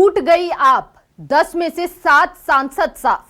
टूट गई आप, 10 में से 7 सांसद साफ।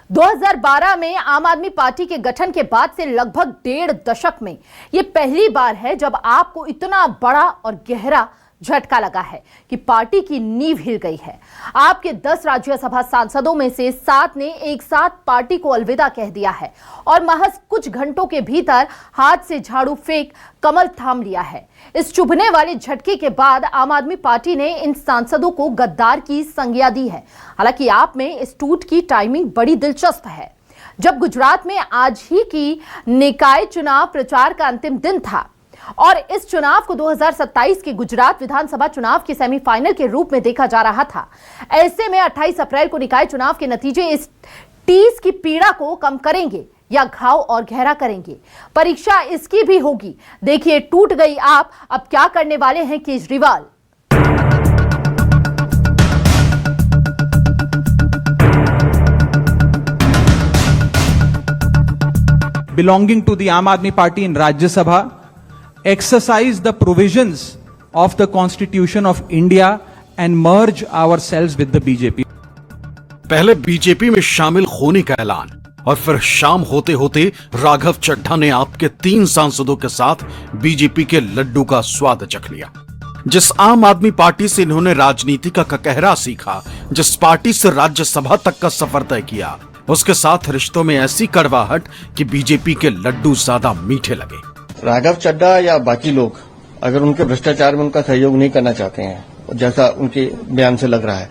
2012 में आम आदमी पार्टी के गठन के बाद से लगभग 1.5 दशक में यह पहली बार है जब आपको इतना बड़ा और गहरा झटका लगा है कि पार्टी की नींव हिल गई है। आपके 10 राज्यसभा सांसदों में से 7 ने एक साथ पार्टी को अलविदा कह दिया है और महज कुछ घंटों के भीतर हाथ से झाड़ू फेंक कमल थाम लिया है। इस चुभने वाले झटके के बाद आम आदमी पार्टी ने इन सांसदों को गद्दार की संज्ञा दी है। हालांकि आप में इस टूट की टाइमिंग बड़ी दिलचस्प है। जब गुजरात में आज ही की निकाय चुनाव प्रचार का अंतिम दिन था और इस चुनाव को 2027 के गुजरात विधानसभा चुनाव के सेमीफाइनल के रूप में देखा जा रहा था। ऐसे में 28 अप्रैल को निकाय चुनाव के नतीजे इस टीस की पीड़ा को कम करेंगे या घाव और गहरा करेंगे, परीक्षा इसकी भी होगी। देखिए, टूट गई आप, अब क्या करने वाले हैं Kejriwal. Belonging to the Aam Aadmi Party in Rajya Sabha, exercise the provisions of the Constitution of India and merge ourselves with the BJP. पहले बीजेपी में शामिल होने का ऐलान और फिर शाम होते होते राघव चड्ढा ने आपके 3 सांसदों के साथ बीजेपी के लड्डू का स्वाद चख लिया। जिस आम आदमी पार्टी से इन्होंने राजनीति का ककहरा सीखा, जिस पार्टी से राज्यसभा तक का सफर तय किया, उसके साथ रिश्तों में ऐसी कड़वाहट कि बीजेपी के लड्डू ज्यादा मीठे लगे। राघव चड्ढा या बाकी लोग अगर उनके भ्रष्टाचार में उनका सहयोग नहीं करना चाहते हैं, जैसा उनके बयान से लग रहा है,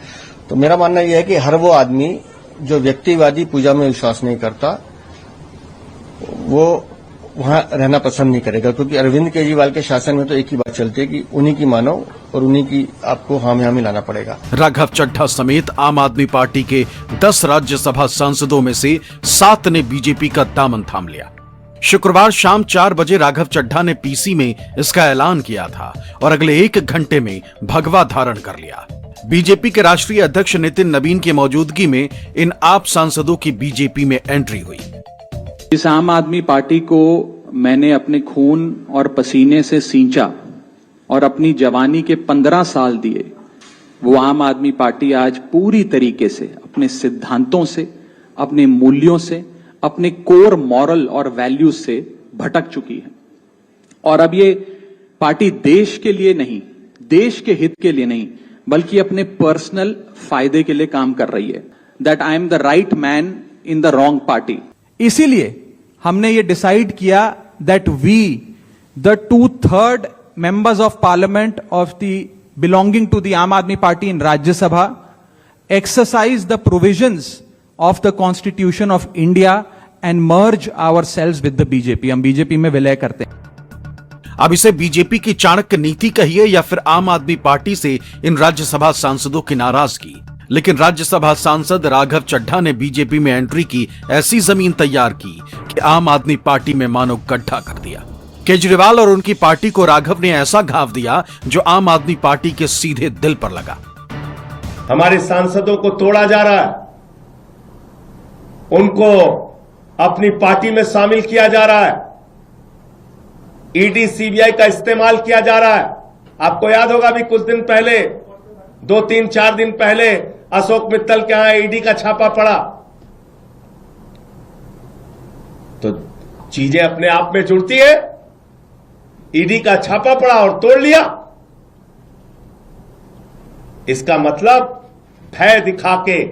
तो मेरा मानना यह है कि हर वो आदमी जो व्यक्तिवादी पूजा में विश्वास नहीं करता, वो वहां रहना पसंद नहीं करेगा। क्योंकि अरविंद केजरीवाल के शासन में तो एक ही बात चलती है कि उन्हीं की मानो और उन्हीं की आपको हामी हामी लाना पड़ेगा। राघव चड्ढा समेत आम आदमी पार्टी के 10 राज्यसभा सांसदों में से 7 ने बीजेपी का दामन थाम लिया। शुक्रवार शाम 4 बजे राघव चड्ढा ने पीसी में इसका ऐलान किया था और अगले 1 घंटे में भगवा धारण कर लिया। बीजेपी के राष्ट्रीय अध्यक्ष नितिन नवीन की मौजूदगी में इन आप सांसदों की बीजेपी में एंट्री हुई। इस आम आदमी पार्टी को मैंने अपने खून और पसीने से सींचा और अपनी जवानी के 15 साल दिए। वो आम आदमी पार्टी आज पूरी तरीके से अपने सिद्धांतों से, अपने मूल्यों से, अपने कोर मॉरल और वैल्यूज से भटक चुकी है। और अब ये पार्टी देश के लिए नहीं, देश के हित के लिए नहीं, बल्कि अपने पर्सनल फायदे के लिए काम कर रही है। That I am the right man in the wrong party. इसीलिए हमने ये डिसाइड किया that we the 2/3 members of parliament of the belonging to the Aam Aadmi Party in Rajya Sabha exercise the provisions of the Constitution of India and merge ourselves with the BJP। हम BJP में विलय करते हैं। अब इसे बीजेपी की चाणक्य नीति कहिए या फिर आम आदमी पार्टी से इन राज्यसभा सांसदों की नाराजगी, लेकिन राज्यसभा सांसद राघव चड्ढा ने बीजेपी में एंट्री की ऐसी जमीन तैयार की कि आम आदमी पार्टी में मानो गड्ढा कर दिया। केजरीवाल और उनकी पार्टी को राघव ने ऐसा घाव दिया जो आम आदमी पार्टी के सीधे दिल पर लगा। हमारे सांसदों को तोड़ा जा रहा है, उनको अपनी पार्टी में शामिल किया जा रहा है, ईडी सीबीआई का इस्तेमाल किया जा रहा है। आपको याद होगा भी कुछ दिन पहले, 2-3-4 दिन पहले अशोक मित्तल के यहां ईडी का छापा पड़ा। तो चीजें अपने आप में जुड़ती है। ईडी का छापा पड़ा और तोड़ लिया। इसका मतलब भय दिखा के,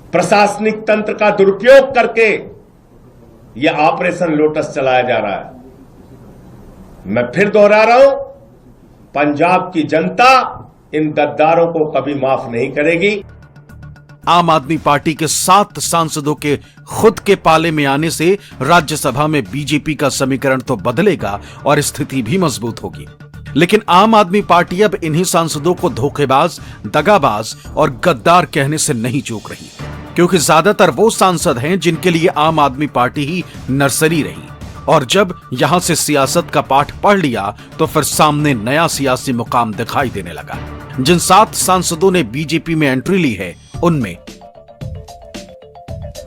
प्रशासनिक तंत्र का दुरुपयोग करके यह ऑपरेशन लोटस चलाया जा रहा है। मैं फिर दोहरा रहा हूं, पंजाब की जनता इन गद्दारों को कभी माफ नहीं करेगी। आम आदमी पार्टी के 7 सांसदों के खुद के पाले में आने से राज्यसभा में बीजेपी का समीकरण तो बदलेगा और स्थिति भी मजबूत होगी। लेकिन आम आदमी पार्टी अब इन्हीं सांसदों को धोखेबाज, दगाबाज और गद्दार कहने से नहीं चूक रही, क्योंकि ज्यादातर वो सांसद हैं जिनके लिए आम आदमी पार्टी ही नर्सरी रही। और जब यहां से सियासत का पाठ पढ़ लिया तो फिर सामने नया सियासी मुकाम दिखाई देने लगा। जिन 7 सांसदों ने बीजेपी में एंट्री ली है, उनमें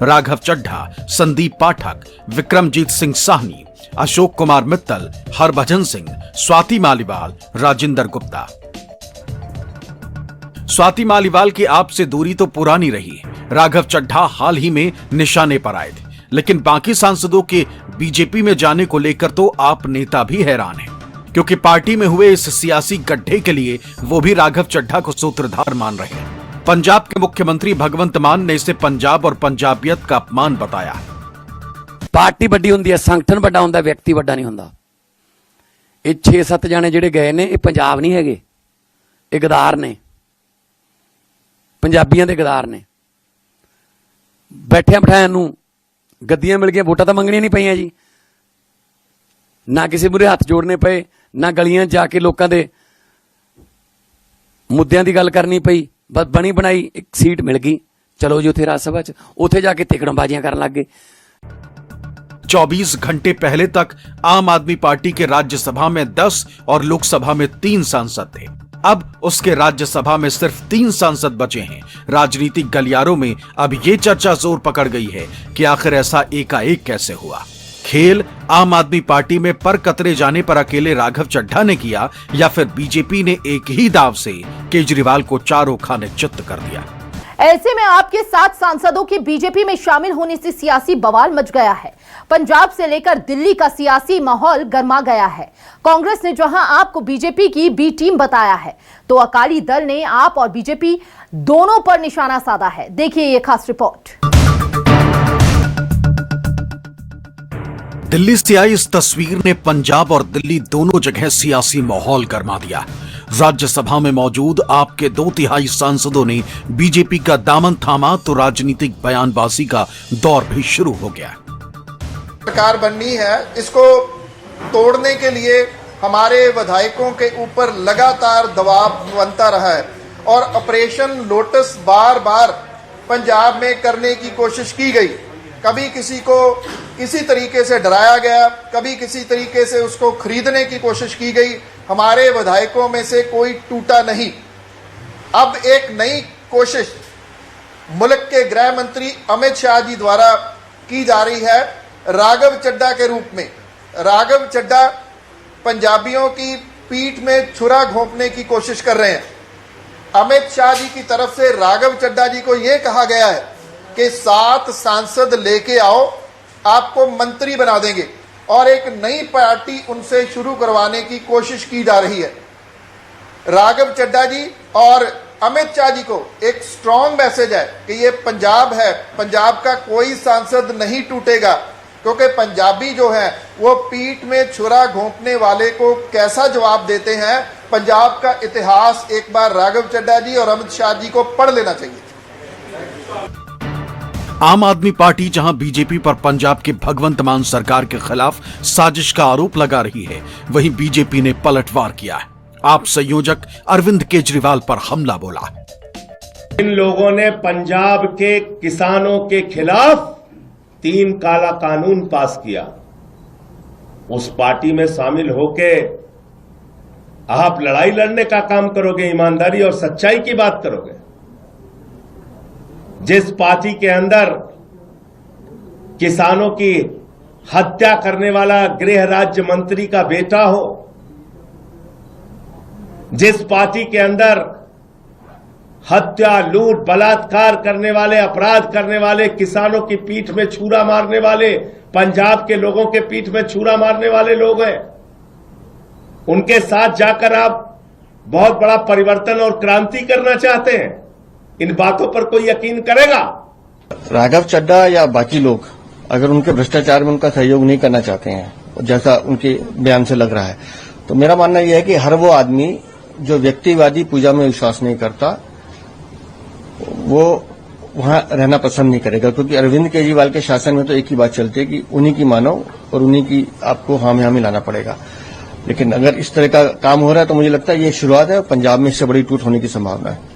राघव चड्ढा, संदीप पाठक, विक्रमजीत सिंह साहनी, अशोक कुमार मित्तल, हरभजन सिंह, स्वाति मालीवाल, राजेंद्र गुप्ता। स्वाति मालीवाल की आप से दूरी तो पुरानी रही। राघव चड्ढा हाल ही में निशाने पर आए थे, लेकिन बाकी सांसदों के बीजेपी में जाने को लेकर तो आप नेता भी हैरान हैं, क्योंकि पार्टी में हुए इस सियासी गड्ढे के लिए वो भी राघव चड्ढा को सूत्रधार मान रहे हैं। पंजाब के मुख्यमंत्री भगवंत मान ने इसे पंजाब और पंजाबियत का अपमान बताया। पार्टी वड्डी हुंदी है, संगठन वड्डा हुंदा, व्यक्ति वड्डा नहीं हुंदा। ये 6-7 जाने जिहड़े गए ने, ये पंजाब नहीं हैगे, ये गदार ने, पंजाबियां दे गदार ने। बैठिया बिठाया नूं गद्दियां मिल गई, वोटां तां मंगणियां नहीं पईयां जी, ना किसी मूहरे हत्थ जोड़ने पे, ना गलियां जाके लोकां दे मुद्दियां दी गल करनी पई। बस बनी बनाई एक सीट मिल गई, चलो जी उत्थे राज सभा च, उत्थे जाके तिकड़मबाजियां करन लग गए। 24 घंटे पहले तक आम आदमी पार्टी के राज्यसभा में 10 और लोकसभा में 3 सांसद थे। अब उसके राज्यसभा में सिर्फ 3 सांसद बचे हैं। राजनीतिक गलियारों में अब ये चर्चा जोर पकड़ गई है कि आखिर ऐसा एकाएक कैसे हुआ। खेल आम आदमी पार्टी में पर कतरे जाने पर अकेले राघव चड्ढा ने किया, या फिर बीजेपी ने एक ही दाव से केजरीवाल को चारों खाने चित्त कर दिया। ऐसे में आपके 7 सांसदों के बीजेपी में शामिल होने से सियासी बवाल मच गया है। पंजाब से लेकर दिल्ली का सियासी माहौल गर्मा गया है। कांग्रेस ने जहां आपको बीजेपी की बी टीम बताया है, तो अकाली दल ने आप और बीजेपी दोनों पर निशाना साधा है। देखिए ये खास रिपोर्ट। दिल्ली से आई इस तस्वीर ने पंजाब और दिल्ली दोनों जगह सियासी माहौल गर्मा दिया। राज्यसभा में मौजूद आपके 2/3 सांसदों ने बीजेपी का दामन थामा तो राजनीतिक बयानबाजी का दौर भी शुरू हो गया। सरकार बननी है, इसको तोड़ने के लिए हमारे विधायकों के ऊपर लगातार दबाव बनता रहा है और ऑपरेशन लोटस बार बार पंजाब में करने की कोशिश की गई। कभी किसी को किसी तरीके से डराया गया, कभी किसी तरीके से उसको खरीदने की कोशिश की गई। हमारे विधायकों में से कोई टूटा नहीं। अब एक नई कोशिश मुल्क के गृह मंत्री अमित शाह जी द्वारा की जा रही है राघव चड्ढा के रूप में। राघव चड्ढा पंजाबियों की पीठ में छुरा घोंपने की कोशिश कर रहे हैं। अमित शाह जी की तरफ से राघव चड्ढा जी को यह कहा गया है कि 7 सांसद लेके आओ, आपको मंत्री बना देंगे, और एक नई पार्टी उनसे शुरू करवाने की कोशिश की जा रही है। राघव चड्ढा जी और अमित शाह जी को एक स्ट्रॉन्ग मैसेज है कि ये पंजाब है, पंजाब का कोई सांसद नहीं टूटेगा, क्योंकि पंजाबी जो है वो पीठ में छुरा घोंपने वाले को कैसा जवाब देते हैं। पंजाब का इतिहास एक बार राघव चड्ढा जी और अमित शाह जी को पढ़ लेना चाहिए। आम आदमी पार्टी जहां बीजेपी पर पंजाब के भगवंत मान सरकार के खिलाफ साजिश का आरोप लगा रही है, वहीं बीजेपी ने पलटवार किया है। आप संयोजक अरविंद केजरीवाल पर हमला बोला। इन लोगों ने पंजाब के किसानों के खिलाफ 3 काला कानून पास किया। उस पार्टी में शामिल होके आप लड़ाई लड़ने का काम करोगे, ईमानदारी और सच्चाई की बात करोगे। जिस पार्टी के अंदर किसानों की हत्या करने वाला गृह राज्य मंत्री का बेटा हो, जिस पार्टी के अंदर हत्या, लूट, बलात्कार करने वाले, अपराध करने वाले, किसानों की पीठ में छुरा मारने वाले, पंजाब के लोगों के पीठ में छुरा मारने वाले लोग हैं, उनके साथ जाकर आप बहुत बड़ा परिवर्तन और क्रांति करना चाहते हैं। इन बातों पर कोई यकीन करेगा? राघव चड्ढा या बाकी लोग अगर उनके भ्रष्टाचार में उनका सहयोग नहीं करना चाहते हैं, जैसा उनके बयान से लग रहा है, तो मेरा मानना यह है कि हर वो आदमी जो व्यक्तिवादी पूजा में विश्वास नहीं करता, वो वहां रहना पसंद नहीं करेगा। क्योंकि अरविंद केजरीवाल के शासन में तो एक ही बात चलती है कि उन्हीं की मानो और उन्हीं की आपको हामी लाना पड़ेगा। लेकिन अगर इस तरह का काम हो रहा है तो मुझे लगता है ये शुरुआत है, पंजाब में इससे बड़ी टूट होने की संभावना है।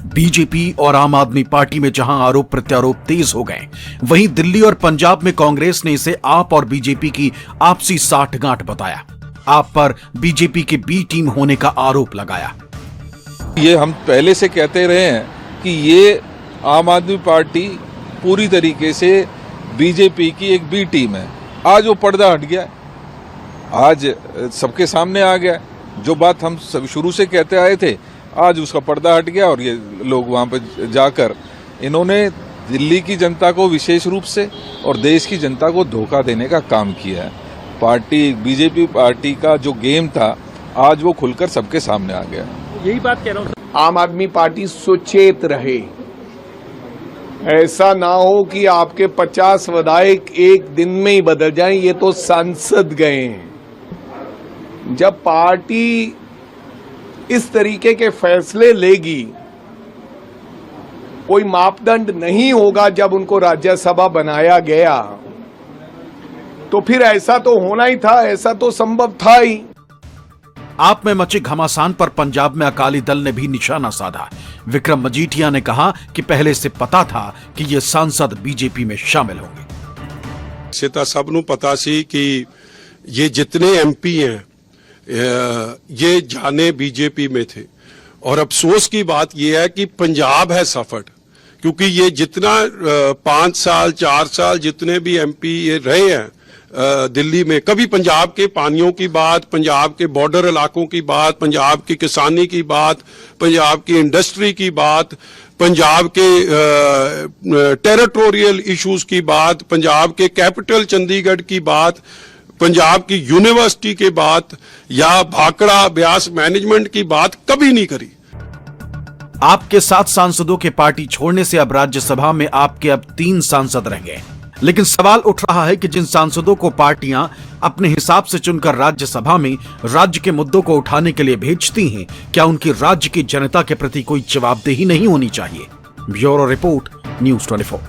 बीजेपी और आम आदमी पार्टी में जहां आरोप प्रत्यारोप तेज हो गए, वहीं दिल्ली और पंजाब में कांग्रेस ने इसे आप और बीजेपी की आपसी साठगांठ बताया। आप पर बीजेपी के बी टीम होने का आरोप लगाया। ये हम पहले से कहते रहे हैं कि ये आम आदमी पार्टी पूरी तरीके से बीजेपी की एक बी टीम है। आज वो पर्दा हट गया, आज सबके सामने आ गया। जो बात हम सब शुरू से कहते आए थे आज उसका पर्दा हट गया और ये लोग वहां पर जाकर इन्होंने दिल्ली की जनता को विशेष रूप से और देश की जनता को धोखा देने का काम किया है। पार्टी बीजेपी पार्टी का जो गेम था आज वो खुलकर सबके सामने आ गया। यही बात कह रहा हूँ। आम आदमी पार्टी सुचेत रहे, ऐसा ना हो कि आपके 50 विधायक एक दिन में ही बदल जाएं। ये तो सांसद गए हैं। जब पार्टी इस तरीके के फैसले लेगी, कोई मापदंड नहीं होगा जब उनको राज्यसभा बनाया गया, तो फिर ऐसा तो होना ही था, ऐसा तो संभव था ही। आप में मचे घमासान पर पंजाब में अकाली दल ने भी निशाना साधा। विक्रम मजीठिया ने कहा कि पहले से पता था कि ये सांसद बीजेपी में शामिल होंगे। सेता सबनों पता सी कि ये जितने एमपी हैं ये जाने बीजेपी में थे, और अफसोस की बात यह है कि पंजाब है सफर, क्योंकि ये जितना 5 साल 4 साल जितने भी एमपी ये रहे हैं दिल्ली में, कभी पंजाब के पानियों की बात, पंजाब के बॉर्डर इलाकों की बात, पंजाब की किसानी की बात, पंजाब की इंडस्ट्री की बात, पंजाब के टेरिटोरियल इश्यूज की बात, पंजाब के कैपिटल चंडीगढ़ की बात, पंजाब की यूनिवर्सिटी की बात या भाखड़ा ब्यास मैनेजमेंट की बात कभी नहीं करी। आपके 7 सांसदों के पार्टी छोड़ने से अब राज्यसभा में आपके अब 3 सांसद रह गए। लेकिन सवाल उठ रहा है कि जिन सांसदों को पार्टियां अपने हिसाब से चुनकर राज्यसभा में राज्य के मुद्दों को उठाने के लिए भेजती हैं, क्या उनकी राज्य की जनता के प्रति कोई जवाबदेही नहीं होनी चाहिए? Bureau report, news 24।